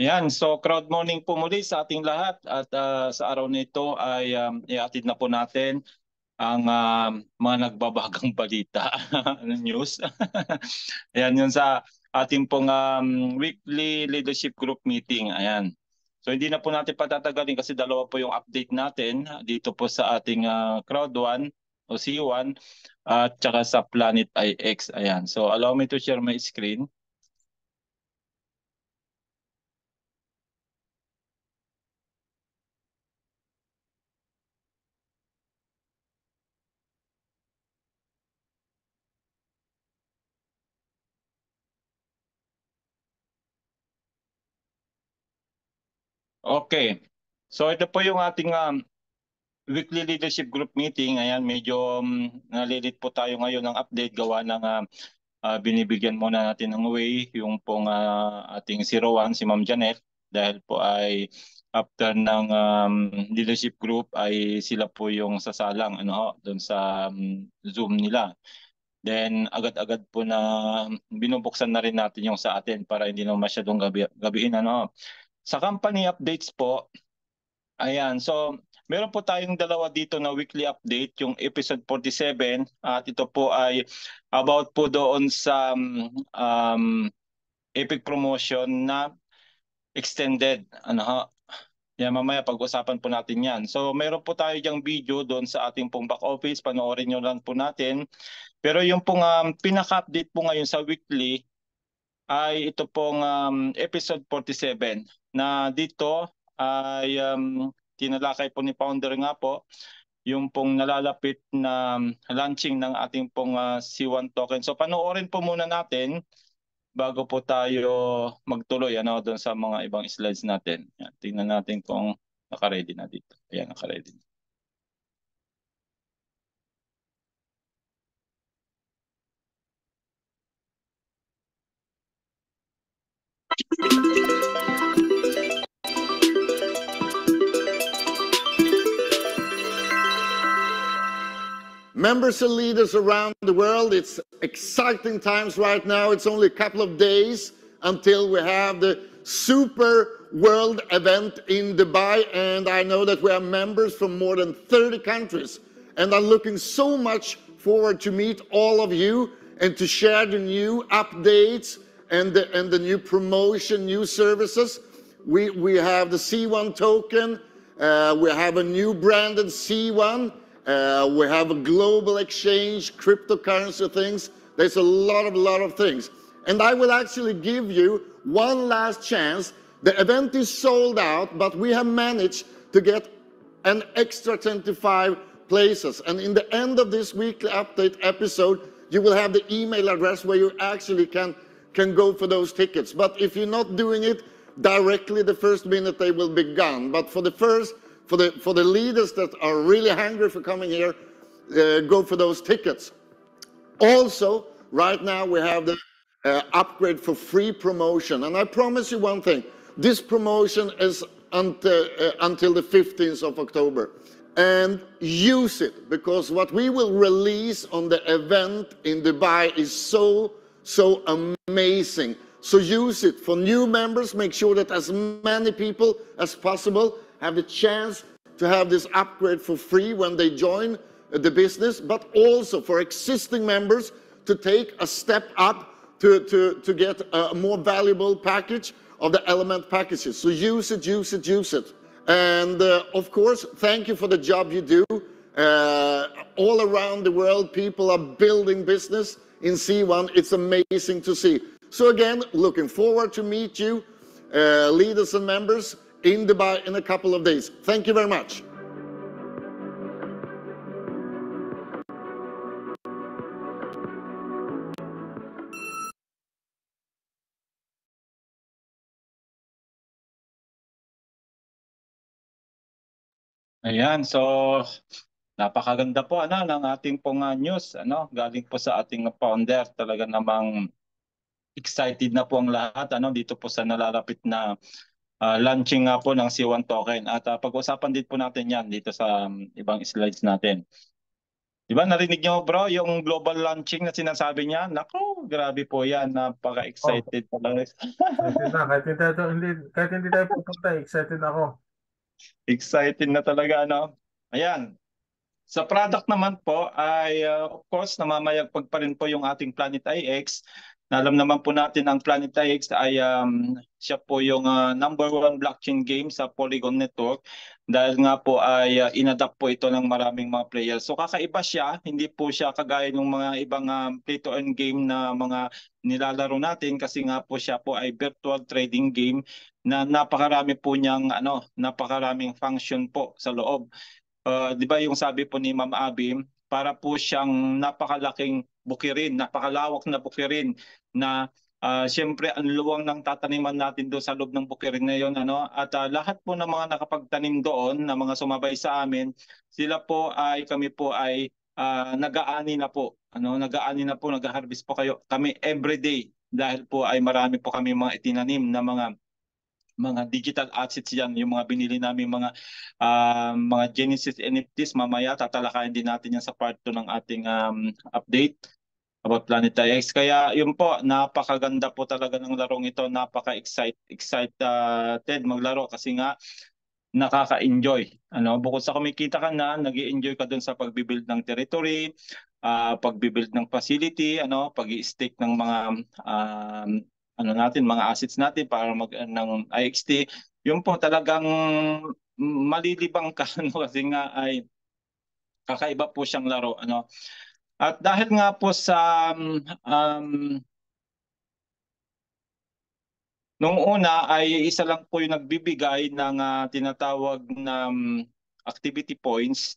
Ayan, so crowd morning po muli sa ating lahat at sa araw nito ay iatid na po natin ang mga nagbabagang balita news. Ayan, yun sa ating pong weekly leadership group meeting. Ayan. So hindi na po natin patatagalin kasi dalawa po yung update natin dito po sa ating Crowd 1 o C1 at saka sa Planet IX. Ayan. So allow me to share my screen. Okay. So ito po yung ating weekly leadership group meeting. Ayan, medyo nalilit po tayo ngayon ng update gawa ng binibigyan muna natin ng way yung pong ating 01, si Ma'am Janet, dahil po ay after ng leadership group ay sila po yung sasalang doon sa Zoom nila. Then agad-agad po na binubuksan na rin natin yung sa atin para hindi na masyadong gabiin Sa company updates po, ayan, so meron po tayong dalawa dito na weekly update, yung episode 47 at ito po ay about po doon sa Epic promotion na extended. Yan, mamaya pag-usapan po natin yan. So meron po tayo diyang video doon sa ating pong back office, panoorin nyo lang po natin. Pero yung pong pinaka-update po ngayon sa weekly ay ito pong episode 47 na dito ay tinalakay po ni founder nga po yung pong nalalapit na launching ng ating pong C1 token. So panoorin po muna natin bago po tayo magtuloy doon sa mga ibang slides natin. Yan, tingnan natin kung naka-ready na dito. Ayan, naka-ready na. Members and leaders around the world, it's exciting times right now. It's only a couple of days until we have the Super World event in Dubai, and I know that we have members from more than 30 countries, and I'm looking so much forward to meet all of you and to share the new updates and the new promotion, new services. We have the C1 token, we have a new branded C1, we have a global exchange, cryptocurrency things. There's a lot of things. And I will actually give you one last chance. The event is sold out, but we have managed to get an extra 25 places. And in the end of this weekly update episode, you will have the email address where you actually can go for those tickets. But if you're not doing it directly the first minute, they will be gone. But for the leaders that are really hungry for coming here, go for those tickets. Also, right now we have the upgrade for free promotion. And I promise you one thing, this promotion is until the 15th of October. And use it, because what we will release on the event in Dubai is so amazing. So use it. For new members, make sure that as many people as possible have the chance to have this upgrade for free when they join the business, but also for existing members to take a step up to get a more valuable package of the Element packages. So use it, use it, use it. And of course, thank you for the job you do. All around the world, people are building business in C1. It's amazing to see. So again, looking forward to meet you, leaders and members, in Dubai in a couple of days. Thank you very much. Ayan, so napakaganda po ng ating pong news galing po sa ating founder. Talaga namang excited na po ang lahat dito po sa nalalapit na launching nga po ng C1 token. At pag-usapan din po natin yan dito sa ibang slides natin. Di ba narinig niyo bro yung global launching na sinasabi niya? Nako, grabe po yan. Oh, Napaka-excited talaga. excited na. Kahit hindi tayo pupunta, excited ako. Excited na talaga, ano? Ayan. Sa product naman po ay of course namamayagpag pa rin po yung ating Planet IX. Alam naman po natin ang Planet IX ay siya po yung #1 blockchain game sa Polygon Network dahil nga po ay inadapt po ito ng maraming mga players. So kakaiba siya, hindi po siya kagaya ng mga ibang play to earn game na mga nilalaro natin kasi nga po siya po ay virtual trading game na napakarami po niyang napakaraming function po sa loob. 'Di ba yung sabi po ni Ma'am Abby, para po siyang napakalaking bukirin, napakalawak na bukirin na siyempre ang luwang ng tataniman natin doon sa loob ng bukirin na yon, at lahat po ng mga nakapagtanim doon na mga sumabay sa amin, kami po ay nag-aani na po, nag-aani na po, nag-harvest po kami everyday dahil po ay marami po kami mga itinanim na mga digital assets yan, yung mga binili namin mga Genesis NFTs. Mamaya tatalakayin din natin yan sa part 2 ng ating update about Planet X. Kaya yun po, napakaganda po talaga ng larong ito. Excited maglaro kasi nga nakaka-enjoy. Bukod sa kumikita ka na, nag-i-enjoy ka dun sa pagbibuild ng territory, pagbibuild ng facility, pag-i-stake ng mga mga assets natin para ng IXT. Yun po talagang malilibang ka kasi nga ay kakaiba po siyang laro, At dahil nga po sa nung una ay isa lang po yung nagbibigay ng tinatawag na activity points,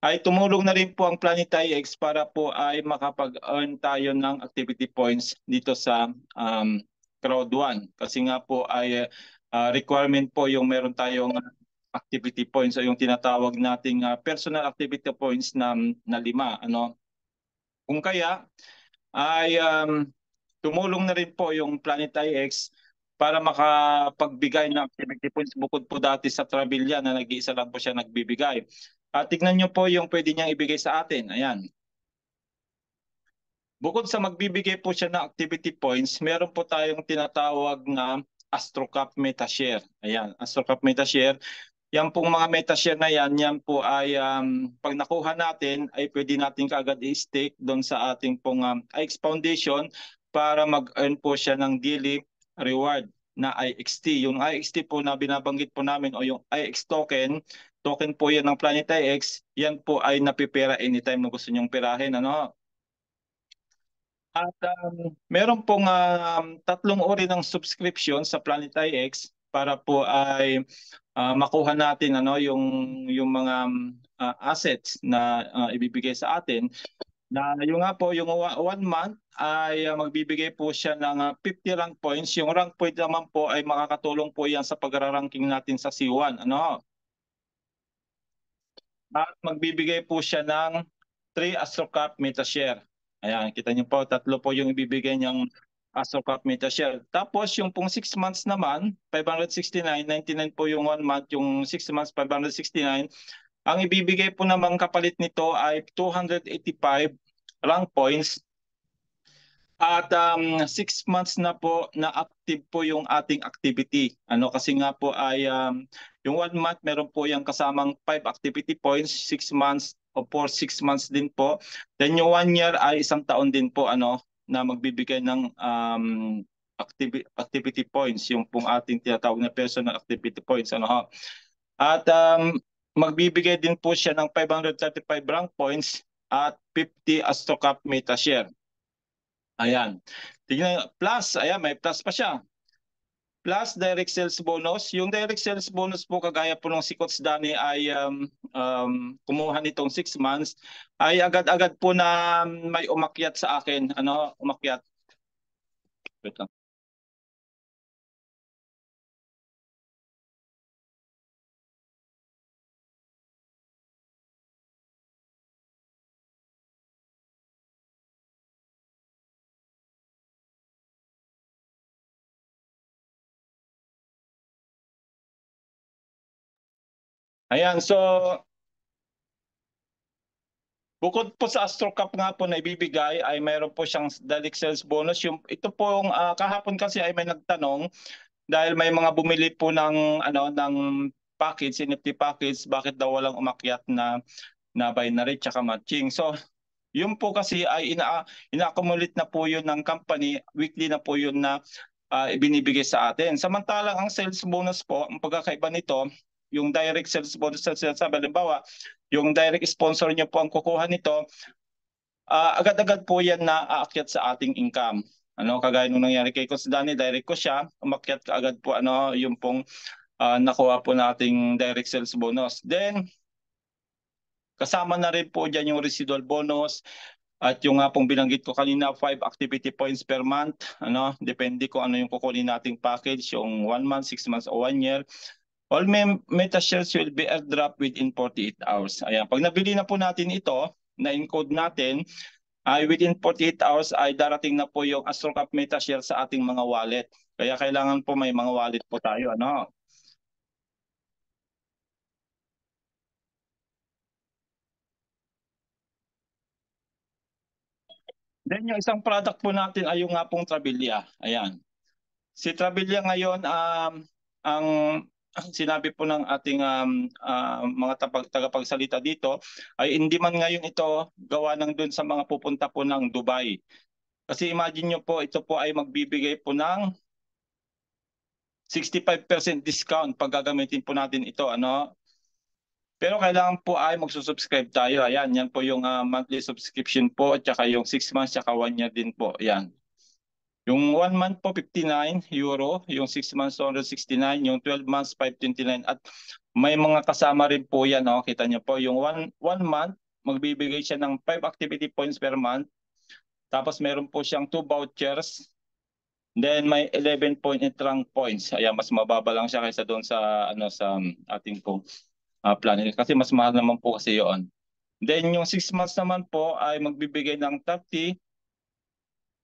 ay tumulong na rin po ang Planet IX para po ay makapag-earn tayo ng activity points dito sa Crowd1. Kasi nga po ay requirement po yung meron tayong activity points o yung tinatawag nating personal activity points na 5. Kung kaya ay tumulong na rin po yung Planet IX para makapagbigay ng activity points bukod po dati sa Travelia na nag-iisa lang po siya nagbibigay. Tignan nyo po yung pwede niyang ibigay sa atin. Ayan. Bukod sa magbibigay po siya ng activity points, meron po tayong tinatawag na AstroCap MetaShare. Ayan, AstroCap MetaShare. Yan pong mga MetaShare na yan po ay pag nakuha natin ay pwede natin kaagad i-stake doon sa ating pong IX Foundation para mag-earn po siya ng daily reward na IXT. Yung IXT po na binabanggit po namin o yung IX token po yan ng Planet IX, yan po ay napipera anytime na gusto nyong pirahin. At meron pong 3 uri ng subscription sa Planet IX para po ay makuha natin yung mga assets na ibibigay sa atin. Na yung nga po, yung 1 month ay magbibigay po siya ng 50 rank points. Yung rank point naman po ay makakatulong po yan sa pag-ranking natin sa C1. At magbibigay po siya ng 3 AstroCap MetaShare. Ayan, kita niyo po, 3 po yung ibibigay niyang AstroCap MetaShare. Tapos yung pong 6 months naman, 569, 99 po yung 1 month, yung 6 months, 569. Ang ibibigay po namang kapalit nito ay 285 rank points. At 6 months na po na active po yung ating activity. Kasi nga po ay yung 1 month meron po yung kasamang 5 activity points, 6 months o for 6 months din po. Then yung 1 year ay 1 taon din po na magbibigay ng activity points, yung pong ating tinatawag na personal activity points. At magbibigay din po siya ng 535 rank points at 50 AstroCap MetaShare. Ayan. Tingnan, plus, ayan, may plus pa siya. Plus direct sales bonus. Yung direct sales bonus po, kagaya po ng si Coach Danny ay kumuha nitong 6 months, ay agad-agad po na may umakyat sa akin. Umakyat. Wait lang. Ayan, so Bukod po sa Astro Cup nga po na ibibigay ay mayroon po siyang direct sales bonus. Ito po yung kahapon kasi ay may nagtanong dahil may mga bumili po ng package, NFT package, bakit daw walang umakyat na binary tsaka matching. So yun po kasi ay ina-accumulate na po yun ng company, weekly na po yun na ibinibigay sa atin. Samantalang ang sales bonus po, ang pagkakaiba nito, yung direct sales bonus sa sinasabi, halimbawa, yung direct sponsor niyo po ang kukuha nito, agad-agad po yan na aakyat sa ating income. Kagaya nung nangyari kay Coach Danny, direct ko siya, umakyat ka agad po yung pong nakuha po nating direct sales bonus. Then, kasama na rin po dyan yung residual bonus at yung nga pong binanggit ko kanina, 5 activity points per month. Depende kung ano yung kukunin nating package, yung 1 month, 6 months, o 1 year. All meta shares will be airdrop within 48 hours. Ayan. Pag nabili na po natin ito, na-encode natin, ay within 48 hours ay darating na po yung AstroCap meta share sa ating mga wallet. Kaya kailangan po may mga wallet po tayo. Then yung isang product po natin ay yung nga pong Trabilia. Ayan. Si Trabilia ngayon, ang sinabi po ng ating mga tagapagsalita dito ay hindi man ngayon ito gawa ng dun sa mga pupunta po ng Dubai. Kasi imagine nyo po, ito po ay magbibigay po ng 65% discount pag gagamitin po natin ito. Pero kailangan po ay magsusubscribe tayo. Ayan, yan po yung monthly subscription po at saka yung 6 months at saka 1 year din po. Ayan. Yung 1 month po 59 euro, yung 6 months 269, yung 12 months 529 at may mga kasama rin po yan. Kita niyo po yung 1 month magbibigay siya ng 5 activity points per month. Tapos meron po siyang 2 vouchers. Then may 11.8 rank points. Ayan, mas mababa lang siya kaysa doon sa sa ating po plan kasi mas mahal naman po kasi 'yon. Then yung 6 months naman po ay magbibigay ng 30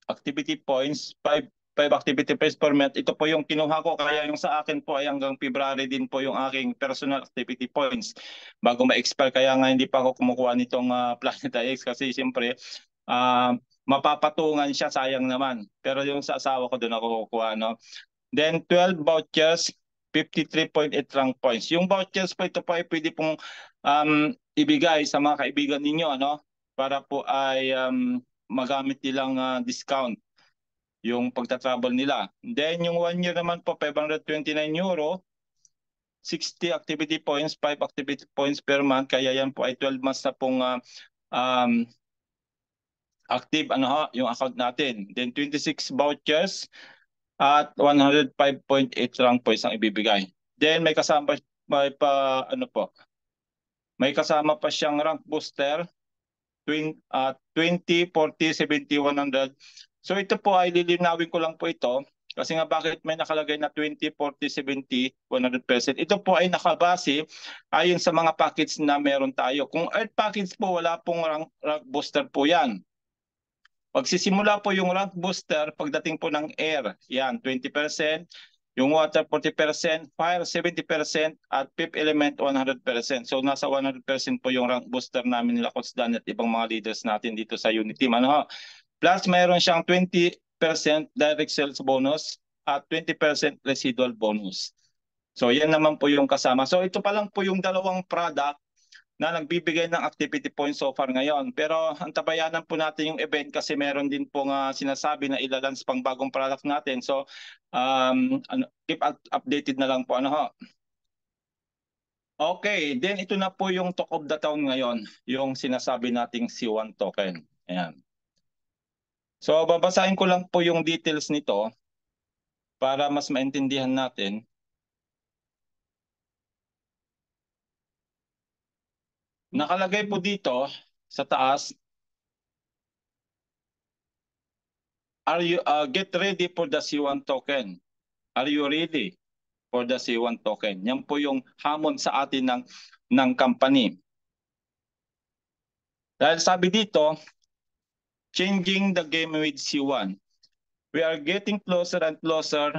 activity points, 5 activity points per month. Ito po yung kinuha ko, kaya yung sa akin po ay hanggang February din po yung aking personal activity points bago ma-expire. Kaya nga hindi pa ako kumukuha nitong Planeta X kasi siyempre mapapatungan siya, sayang naman. Pero yung sa asawa ko doon ako kukuha. Then 12 vouchers, 53.8 rank points. Yung vouchers po, ito po ay pwede pong ibigay sa mga kaibigan ninyo para po ay magamit nilang discount yung pagta-travel nila. Then yung 1 year naman po, 529 euro, 60 activity points, 5 activity points per month. Kaya yan po ay 12 months na pong active yung account natin. Then 26 vouchers at 105.8 rank points ang ibibigay. Then may kasama may kasama pa siyang rank booster 20, 40, 70, 100. So ito po ay lilinawin ko lang po ito kasi nga bakit may nakalagay na 20, 40, 70, 100%. Ito po ay nakabase ayon sa mga package na meron tayo. Kung Earth package po, wala pong rank booster po yan. Magsisimula po yung rank booster pagdating po ng air. Yan, 20%. Yung water, 40%. Fire, 70%. At fifth element, 100%. So, nasa 100% po yung rank booster namin nila Coach Dan at ibang mga leaders natin dito sa Unity. Plus, mayroon siyang 20% direct sales bonus at 20% residual bonus. So, yan naman po yung kasama. So, ito pa lang po yung dalawang product na nagbibigay ng activity points so far ngayon. Pero antabayanan po natin yung event kasi meron din po sinasabi na ilalans pang bagong product natin. So keep updated na lang po. Okay, then ito na po yung talk of the town ngayon, yung sinasabi nating C1 token. Ayan. So babasahin ko lang po yung details nito para mas maintindihan natin. Nakalagay po dito sa taas, get ready for the C1 token. Are you ready for the C1 token? Yan po yung hamon sa atin ng company. Dahil sabi dito, changing the game with C1. We are getting closer and closer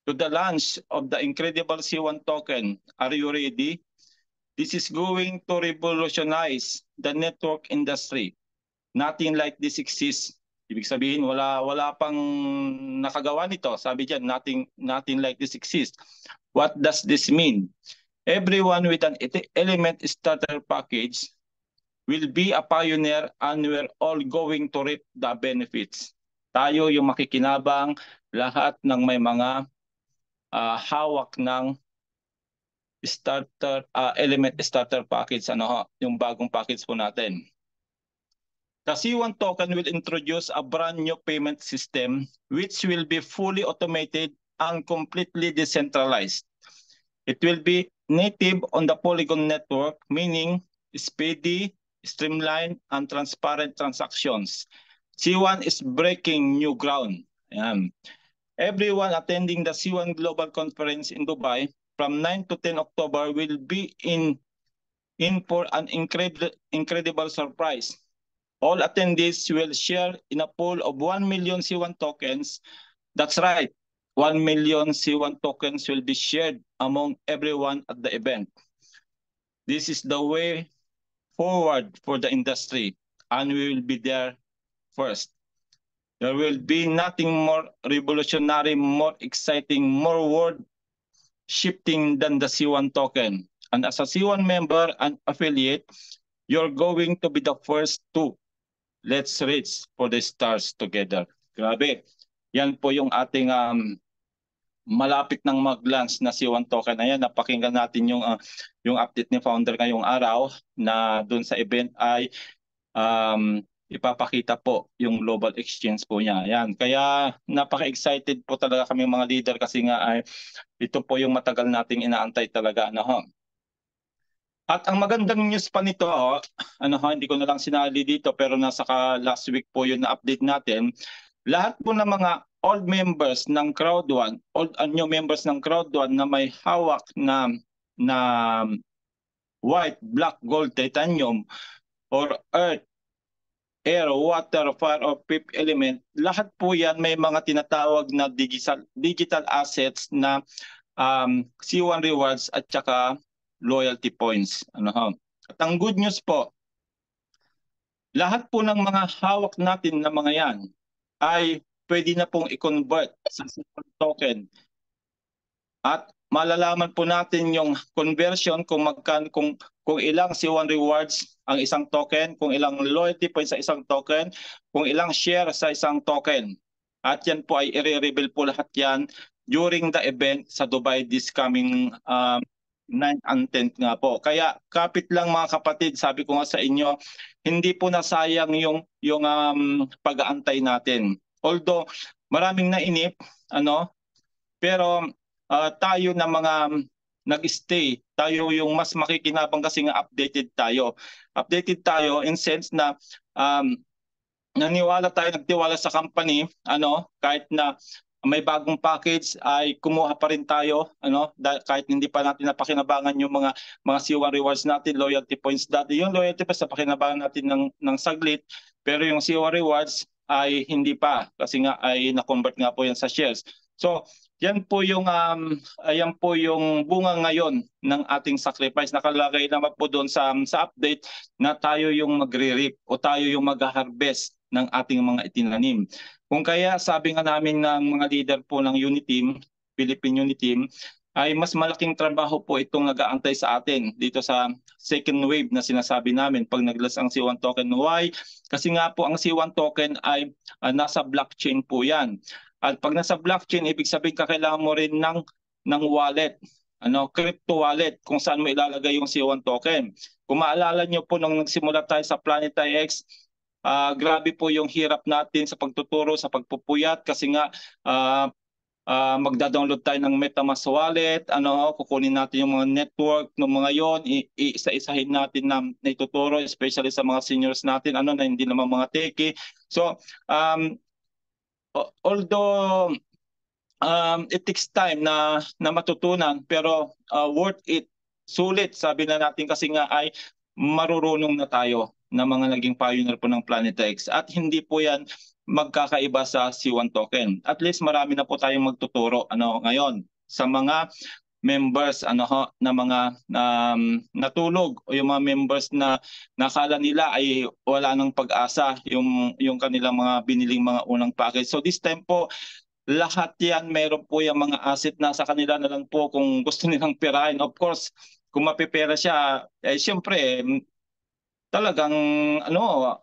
to the launch of the incredible C1 token. Are you ready? This is going to revolutionize the network industry. Nothing like this exists. Ibig sabihin, wala pang nakagawa nito. Sabi diyan, nothing like this exists. What does this mean? Everyone with an element starter package will be a pioneer and we're all going to reap the benefits. Tayo yung makikinabang, lahat ng may mga hawak ng element starter package, yung bagong package po natin. The C1 token will introduce a brand new payment system which will be fully automated and completely decentralized. It will be native on the Polygon network, meaning speedy, streamlined, and transparent transactions. C1 is breaking new ground. Everyone attending the C1 Global Conference in Dubai from 9 to 10 October will be in for an incredible surprise. All attendees will share in a pool of 1 million C1 tokens. That's right, 1 million C1 tokens will be shared among everyone at the event. This is the way forward for the industry, and we will be there first. There will be nothing more revolutionary, more exciting, more world-shifting than the C1 token. And as a C1 member and affiliate, you're going to be the first to. Let's reach for the stars together. Grabe. Yan po yung ating malapit ng mag-launch na C1 token na yan. Napakinggan natin yung update ni founder ngayong araw na dun sa event ay ipapakita po yung global exchange po niya. Yan. Kaya napaka-excited po talaga kami mga leader kasi nga ay ito po yung matagal nating inaantay talaga. At ang magandang news pa nito, hindi ko na lang sinali dito pero nasa last week po yun na update natin. Lahat po ng mga old members ng Crowd1, old and new members ng Crowd1 na may hawak na white, black, gold, titanium, or earth, air, water, fire, or fifth element, lahat po yan may mga tinatawag na digital assets na C1 rewards at saka loyalty points. At ang good news po, lahat po ng mga hawak natin na mga yan ay pwede na pong i-convert sa C1 token. At malalaman po natin yung conversion kung ilang C1 rewards ang isang token, kung ilang loyalty points sa isang token, kung ilang share sa isang token. At yan po ay i-reveal po lahat yan during the event sa Dubai this coming 9 and 10 nga po. Kaya kapit lang mga kapatid, sabi ko nga sa inyo, hindi po nasayang yung pag-aantay natin. Although maraming nainip, pero tayo na mga nag-stay, tayo yung mas makikinabang kasi nga updated tayo. Updated tayo in sense na nagtiwala sa company, kahit na may bagong package ay kumuha pa rin tayo, kahit hindi pa natin napakinabangan yung mga C1 rewards natin, loyalty points dati. Yung loyalty points napakinabangan natin ng saglit, pero yung C1 rewards ay hindi pa kasi nga ay na-convert nga po yan sa shares. So, yan po yung bunga ngayon ng ating sacrifice. Nakalagay naman po doon sa update na tayo yung magre-reap o tayo yung mag-harvest ng ating mga itinanim. Kung kaya sabi nga namin ng mga leader po ng Uniteam, Philippine Uniteam, ay mas malaking trabaho po itong nag-aantay sa atin dito sa second wave na sinasabi namin pag nag-launch ang C1 token. Why? Kasi nga po ang C1 token ay nasa blockchain po yan. At pag nasa blockchain, ibig sabihin kakailangan mo rin ng wallet, crypto wallet kung saan mo ilalagay yung C1 token. Kung maalala nyo po nung nagsimula tayo sa Planetary X, grabe po yung hirap natin sa pagtuturo, sa pagpupuyat kasi nga magda-download tayo ng MetaMask wallet, kukunin natin yung mga network ng mga yon, iisa-isahin natin na ituturo, especially sa mga seniors natin, na hindi naman mga techie. So, although it takes time na matutunan, pero worth it, sulit, sabi na natin kasi nga ay marurunong na tayo na mga naging pioneer po ng Planetex. At hindi po yan magkakaiba sa C1 token. At least marami na po tayong magtuturo ngayon sa mga members na mga natulog, o yung mga members na nakala nila ay wala ng pag-asa yung kanilang mga biniling mga unang package. So this time po, lahat yan meron po yung mga asset na sa kanila na lang po kung gusto nilang pirahin. Of course, kung mapipera siya, siyempre talagang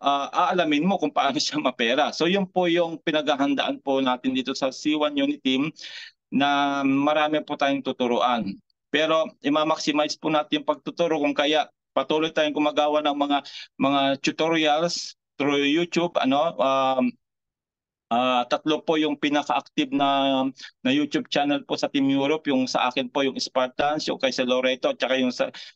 aalamin mo kung paano siya mapera. So yun po yung pinaghahandaan po natin dito sa C1 Unit Team, na marami po tayong tuturuan. Pero i-maximize po natin yung pagtuturo, kung kaya patuloy tayong gumagawa ng mga tutorials through YouTube. Tatlo po yung pinaka-active na YouTube channel po sa Team Europe. Yung sa akin po yung Spartans, yung kay Sir Loreto, at saka yung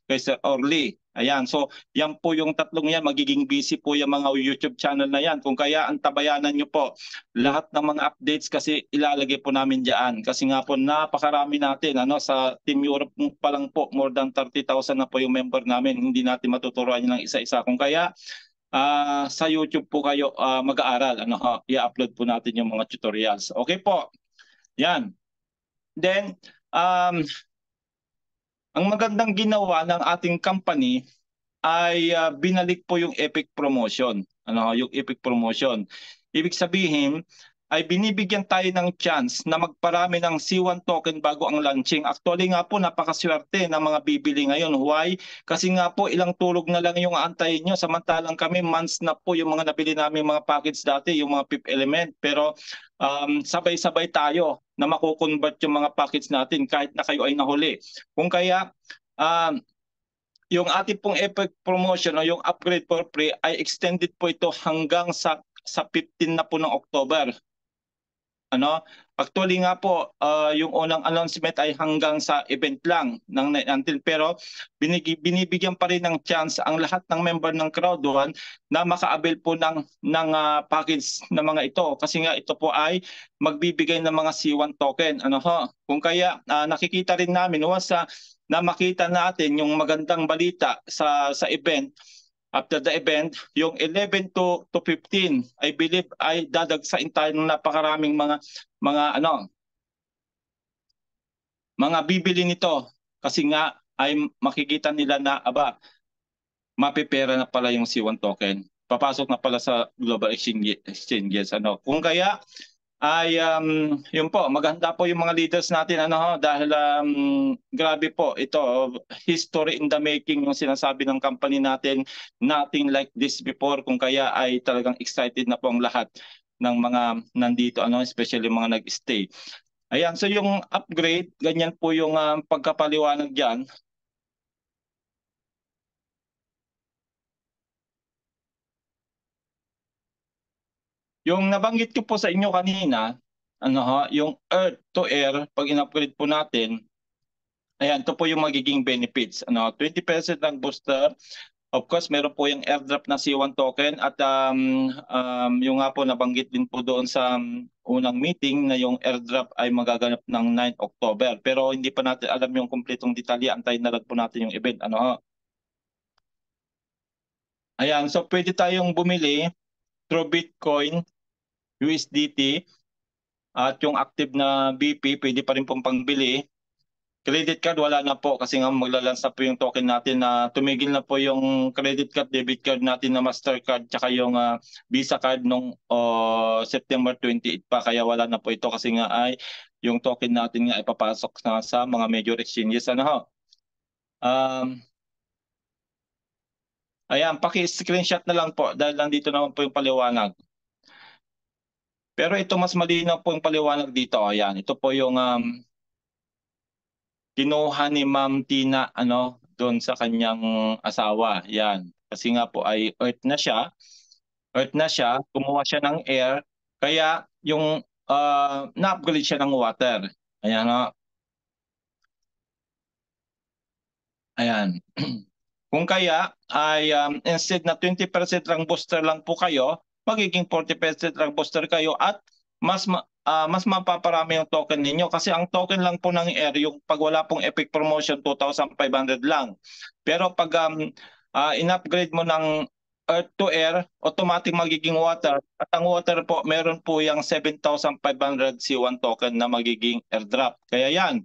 kay Sir Orly. Ayan, so yan po yung tatlong yan. Magiging busy po yung mga YouTube channel na yan. Kung kaya antabayanan nyo po lahat ng mga updates, kasi ilalagay po namin dyan. Kasi nga po napakarami natin. Sa Team Europe pa lang po, more than 30,000 na po yung member namin. Hindi natin matuturuan yun ng isa-isa. Kung kaya sa YouTube po kayo mag-aaral. I-upload po natin yung mga tutorials. Okay po. Yan. Then, ang magandang ginawa ng ating company ay binalik po yung Epic Promotion. Yung Epic Promotion. Ibig sabihin, ay binibigyan tayo ng chance na magparami ng C1 token bago ang launching. Actually nga po, napakaswerte ng mga bibili ngayon. Why? Kasi nga po, ilang tulog na lang yung aantayin nyo. Samantalang kami, months na po yung mga nabili namin mga package dati, yung mga Fifth Element. Pero sabay-sabay tayo na makukonvert yung mga package natin kahit na kayo ay nahuli. Kung kaya, yung ating pong Epic Promotion o yung upgrade for free ay extended po ito hanggang sa 15 na po ng October. Actually nga po, yung unang announcement ay hanggang sa event lang ng 19, pero binibigyan pa rin ng chance ang lahat ng member ng Crowd1 na maka-avail po ng package na mga ito, kasi nga ito po ay magbibigay ng mga C1 token. Kung kaya nakikita rin namin once na makita natin yung magandang balita sa event. After the event, yung 11 to 15, I believe ay dadagsain tayo ng napakaraming mga bibili nito, kasi nga ay makikita nila na mapipera na pala yung C1 token. Papasok na pala sa global exchanges. Kung kaya ay yun po, maganda po yung mga leaders natin dahil grabe po ito, history in the making yung sinasabi ng company natin, nothing like this before. Kung kaya ay talagang excited na po ang lahat ng mga nandito, especially mga nag-stay. Ayan, so yung upgrade, ganyan po yung pagkapaliwanag diyan. Yung nabanggit ko po sa inyo kanina, yung earth to air, pag in-upgrade po natin, ayan, ito po yung magiging benefits. 20% ng booster. Of course, meron po yung airdrop na C1 token, at yung nga po nabanggit din po doon sa unang meeting na yung airdrop ay magaganap ng 9 October. Pero hindi pa natin alam yung kumpletong detalye. Antayin na lang po natin yung event. Ayan, so pwede tayong bumili through Bitcoin, USDT, at yung active na BP, pwede pa rin pong pangbili. Credit card, wala na po, kasi nga maglalans na po yung token natin na tumigil na po yung credit card, debit card natin na Mastercard, tsaka yung Visa card nung September 28 pa, kaya wala na po ito, kasi nga ay yung token natin nga ay papasok na sa mga major exchanges. Ayan, paki-screenshot na lang po dahil nandito naman po yung paliwanag. Pero ito mas malinaw po yung paliwanag dito. Ayan, ito po yung kinuha ni Ma'am Tina doon sa kanyang asawa. Yan. Kasi nga po ay earth na siya. Kumuha siya ng air, kaya yung na-upgrade siya ng water. Ayan. Ayan. Kung kaya ay instead na 20% lang booster lang po kayo, magiging 40% lang booster kayo, at mas mapaparami yung token ninyo, kasi ang token lang po ng air, yung pag wala pong Epic Promotion, 2,500 lang. Pero pag in-upgrade mo ng earth to air, automatic magiging water. At ang water po, meron po yung 7,500 C1 token na magiging airdrop. Kaya yan,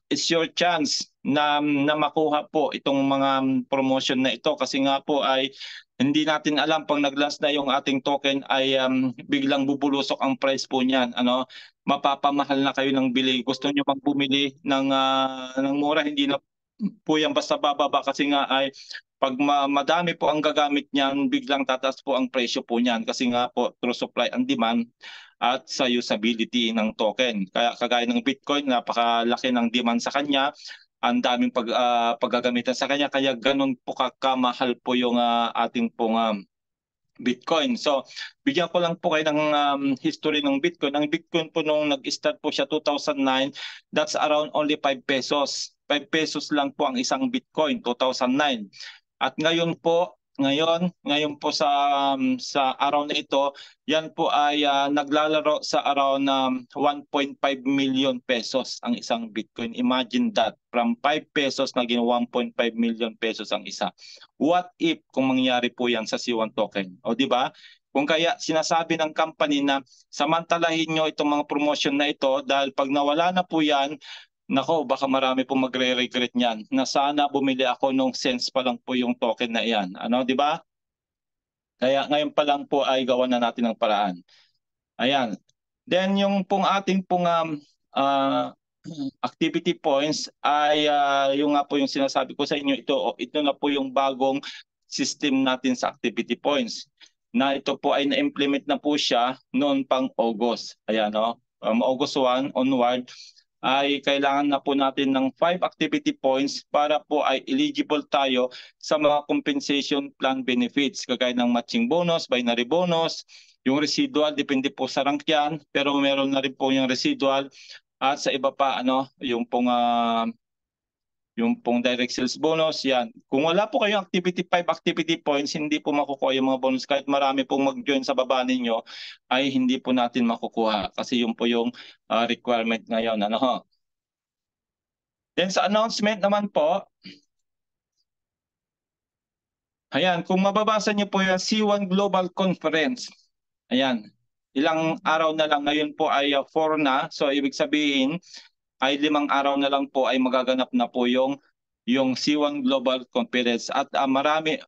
it's your chance na makuha po itong mga promotion na ito kasi nga po ay hindi natin alam pag nag-launch na yung ating token ay biglang bubulusok ang price po niyan. Ano, mapapamahal na kayo ng bili. Gusto niyo pang bumili ng mura, hindi na po yan basta bababa kasi nga ay pag madami po ang gagamit niyan, biglang tataas po ang presyo po niyan kasi nga po through supply and demand at sa usability ng token. Kaya kagaya ng Bitcoin, napakalaki ng demand sa kanya, ang daming paggagamitan sa kanya, kaya ganun po kamahal po yung ating pong Bitcoin. So, bigyan ko lang po kayo ng history ng Bitcoin. Ang Bitcoin po nung nag-start po siya 2009, that's around only 5 pesos. 5 pesos lang po ang isang Bitcoin, 2009. At ngayon po sa araw na ito, yan po ay naglalaro sa around 1.5 million pesos ang isang Bitcoin. Imagine that, from 5 pesos naging 1.5 million pesos ang isa. What if kung mangyari po yan sa C1 token? O di ba? Kung kaya sinasabi ng company na samantalahin nyo itong mga promotion na ito dahil pag nawala na po yan, nako, baka marami pong magre-regret niyan na sana bumili ako nung cents pa lang po yung token na iyan. Ano, di ba? Kaya ngayon pa lang po ay gawa na natin ng paraan. Ayan. Then yung pong ating pong activity points ay yung nga po yung sinasabi ko sa inyo, ito na po yung bagong system natin sa activity points. Na ito po ay na-implement na po siya noon pang August. Ayan, no? August 1 onward ay kailangan na po natin ng 5 activity points para po ay eligible tayo sa mga compensation plan benefits kagaya ng matching bonus, binary bonus, yung residual, depende po sa rank yan, pero meron na rin po yung residual at sa iba pa yung pong direct sales bonus, yan. Kung wala po kayong 5 activity points, hindi po makukuha yung mga bonus. Kahit marami pong mag-join sa baba ninyo, ay hindi po natin makukuha. Kasi yun po yung requirement ngayon. Then sa announcement naman po, ayan, kung mababasa niyo po yung C1 Global Conference, ayan, ilang araw na lang, ngayon po ay 4 na. So ibig sabihin, ay 5 araw na lang po ay magaganap na po yung C1 Global Conference. At marami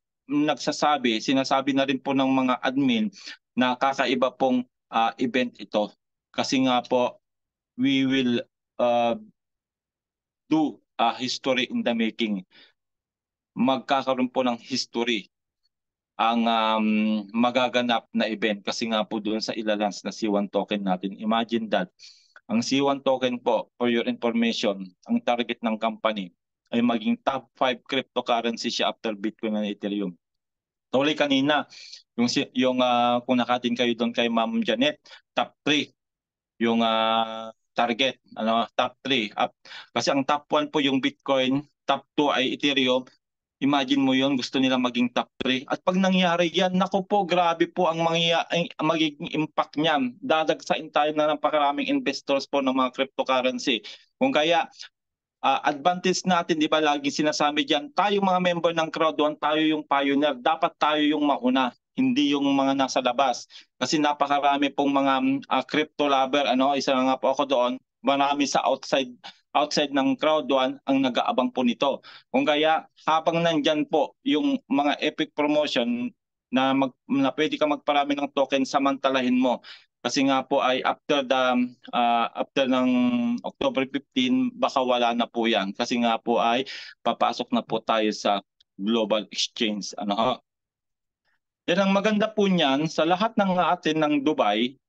sinasabi na rin po ng mga admin na kakaiba pong event ito. Kasi nga po, we will do a history in the making. Magkakaroon po ng history ang magaganap na event kasi nga po doon sa ilalans na C1 token natin. Imagine that. Ang C1 token po, for your information, ang target ng company ay maging top 5 cryptocurrency siya after Bitcoin and Ethereum. Tuloy kanina, yung kung nakatin kayo doon kay Ma'am Janet, top 3 yung target, top 3. Kasi ang top 1 po yung Bitcoin, top 2 ay Ethereum. Imagine mo yon, gusto nila maging top 3. At pag nangyari yan, naku po, grabe po ang magiging impact niyan. Dadagsain tayo na napakaraming investors po ng mga cryptocurrency. Kung kaya, advantage natin, di ba, lagi sinasabi dyan, tayo mga member ng Crowd1, tayo yung pioneer. Dapat tayo yung mauna, hindi yung mga nasa labas. Kasi napakarami pong mga crypto lover, isa nga po ako doon, marami sa outside ng Crowd1 ang nag-aabang po nito. Kung kaya habang nandyan po yung mga epic promotion na pwede ka magparami ng token, samantalahin mo. Kasi nga po ay after ng October 15, baka wala na po yan. Kasi nga po ay papasok na po tayo sa global exchange. Yan ang maganda po niyan, sa lahat ng atin ng Dubai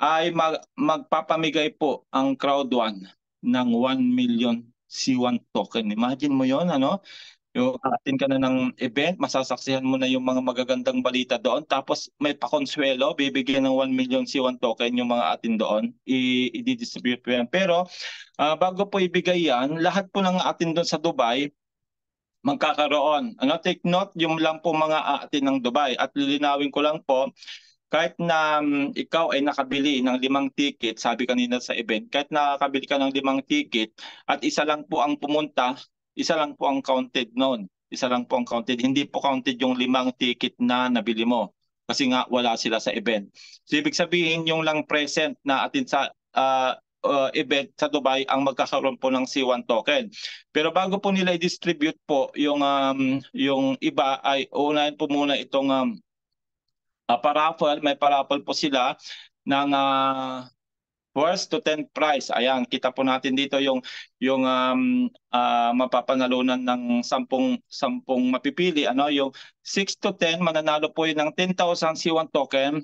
ay magpapamigay po ang Crowd1 ng 1 million C1 token. Imagine mo yon, yung atin ka na ng event, masasaksihan mo na yung mga magagandang balita doon, tapos may pakonswelo, bibigyan ng 1 million C1 token yung mga atin doon, i-distribute po yan. Pero bago po ibigay yan, lahat po ng atin doon sa Dubai, magkakaroon. Take note, yung lang po mga atin ng Dubai. At lilinawin ko lang po, kahit na ikaw ay nakabili ng 5 ticket, sabi kanina sa event, kahit nakabili ka ng 5 ticket at isa lang po ang pumunta, isa lang po ang counted noon. Isa lang po ang counted. Hindi po counted yung 5 ticket na nabili mo kasi nga wala sila sa event. So ibig sabihin yung lang present na atin sa event sa Dubai ang magkakaroon po ng C1 token. Pero bago po nila i-distribute po yung iba ay unahin po muna itong paraffle. May paraffle po sila ng first to 10th prize. Ayan, kita po natin dito yung mapapanalunan ng 10 mapipili. Ano, yung 6 to 10 mananalo po yun ng 10,000 C1 token.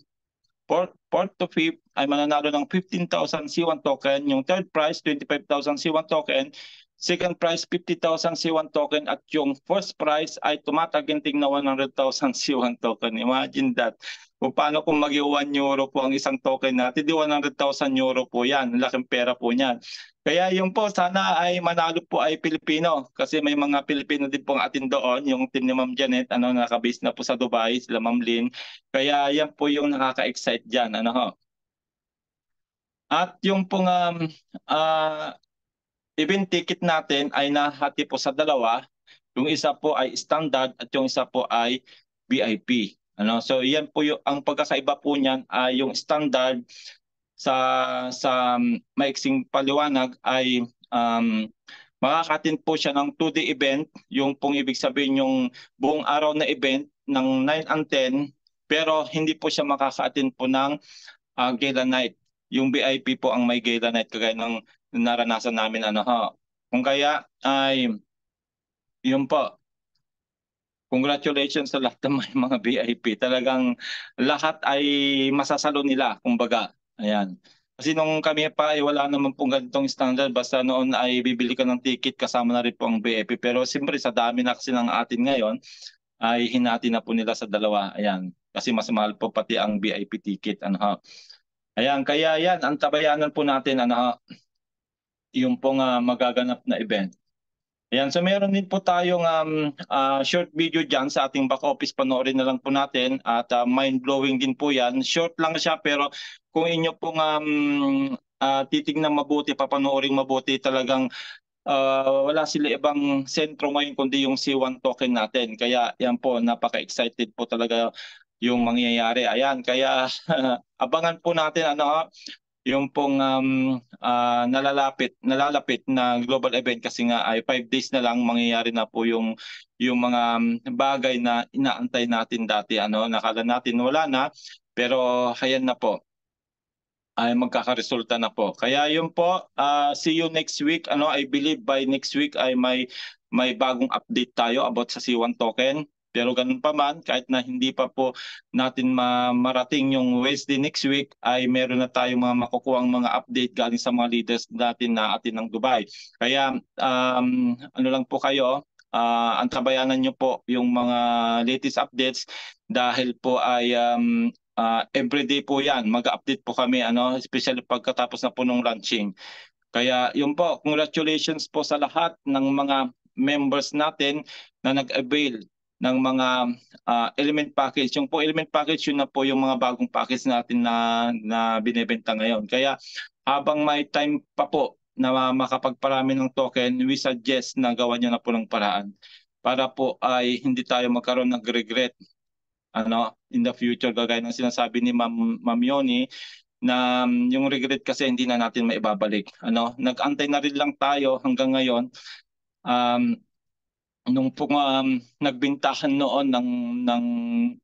4th to 5th ay mananalo ng 15,000 C1 token. Yung third prize, 25,000 C1 token. Second prize, 50,000 C1 token. At yung first prize ay tumataginting na 100,000 C1 token. Imagine that. Kung paano kung mag-1 euro po ang isang token natin, di 100,000 euro po yan. Laking pera po niyan. Kaya yung po, sana ay manalo po ay Pilipino. Kasi may mga Pilipino din pong atin doon. Yung team ni Ma'am Janet, nakabase na po sa Dubai, sila Ma'am Lynn. Kaya yan po yung nakaka-excite dyan. At yung pong event ticket natin ay nahati po sa dalawa. Yung isa po ay standard at yung isa po ay VIP. So yan po yung ang pagkakaiba po niyan ay yung standard sa maiksing paliwanag ay makakatin po siya ng 2-day event. Yung pong ibig sabihin yung buong araw na event ng 9 and 10, pero hindi po siya makaka-attend po ng gala night. Yung VIP po ang may gala night kagaya ng naranasan namin Kung kaya ay yun po. Congratulations sa lahat ng mga VIP. Talagang lahat ay masasalo nila, kumbaga. Ayan. Kasi nung kami pa ay wala naman pong ganitong standard. Basta noon ay bibili ka ng ticket kasama na rin po ang VIP. Pero siyempre sa dami na kasi ng atin ngayon ay hinati na po nila sa dalawa. Ayan. Kasi mas mahal po pati ang VIP ticket. Ayan. Kaya yan, ang tabayanan po natin yung pong magaganap na event. Ayan, so meron din po tayong short video dyan sa ating back office. Panoorin na lang po natin at mind-blowing din po yan. Short lang siya pero kung inyo pong titignan mabuti, papanoorin mabuti, talagang wala sila ibang sentro ngayon kundi yung C1 token natin. Kaya yan po, napaka-excited po talaga yung mangyayari. Ayan, kaya abangan po natin yung pong nalalapit na global event kasi nga ay 5 days na lang mangyayari na po yung mga bagay na inaantay natin dati. Nakala natin wala na pero ayan na po. Ay magkakaresulta na po. Kaya yun po, see you next week. I believe by next week ay may bagong update tayo about sa C1 token. Pero ganun pa man, kahit na hindi pa po natin marating yung Wednesday next week, ay meron na tayong mga makukuhang mga update galing sa mga leaders natin na atin ng Dubai. Kaya lang po kayo, antabayanan nyo po yung mga latest updates dahil po ay everyday po yan. Mag-update po kami, especially pagkatapos na po ng launching. Kaya yun po, congratulations po sa lahat ng mga members natin na nag-avail ng mga element package. Yung po element package, yun na po yung mga bagong package natin na binibenta ngayon. Kaya habang may time pa po na makapagparami ng token, we suggest na gawan nyo na po ng paraan para po ay hindi tayo magkaroon ng regret in the future, gagaya ng sinasabi ni Ma'am Yoni, na yung regret kasi hindi na natin maibabalik. Nag-antay na rin lang tayo hanggang ngayon. Nung nagbintahan noon ng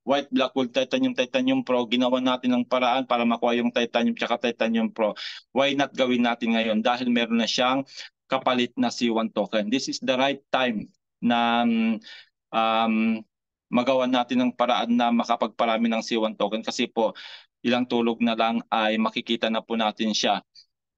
White Blackwood Titanium Pro, ginawa natin ng paraan para makuha yung Titanium tsaka Titanium Pro. Why not gawin natin ngayon? Dahil meron na siyang kapalit na C1 token. This is the right time na magawa natin ng paraan na makapagparami ng C1 token kasi po ilang tulog na lang ay makikita na po natin siya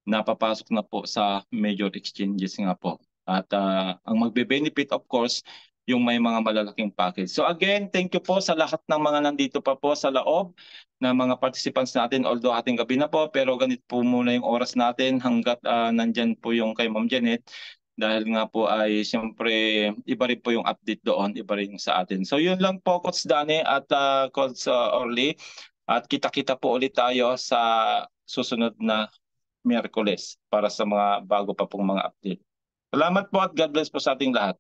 napapasok na po sa major exchanges nga po. At ang magbe-benefit of course yung may mga malalaking package. So again, thank you po sa lahat ng mga nandito pa po sa loob na mga participants natin. Although ating gabi na po, pero ganito po muna yung oras natin hanggat nandyan po yung kay Ma'am Janet. Dahil nga po ay siyempre iba rin po yung update doon, iba rin sa atin. So yun lang po Coach Danny at Coach Orly. At kita-kita po ulit tayo sa susunod na Miyerkules para sa mga bago pa pong mga update. Salamat po at God bless po sa ating lahat.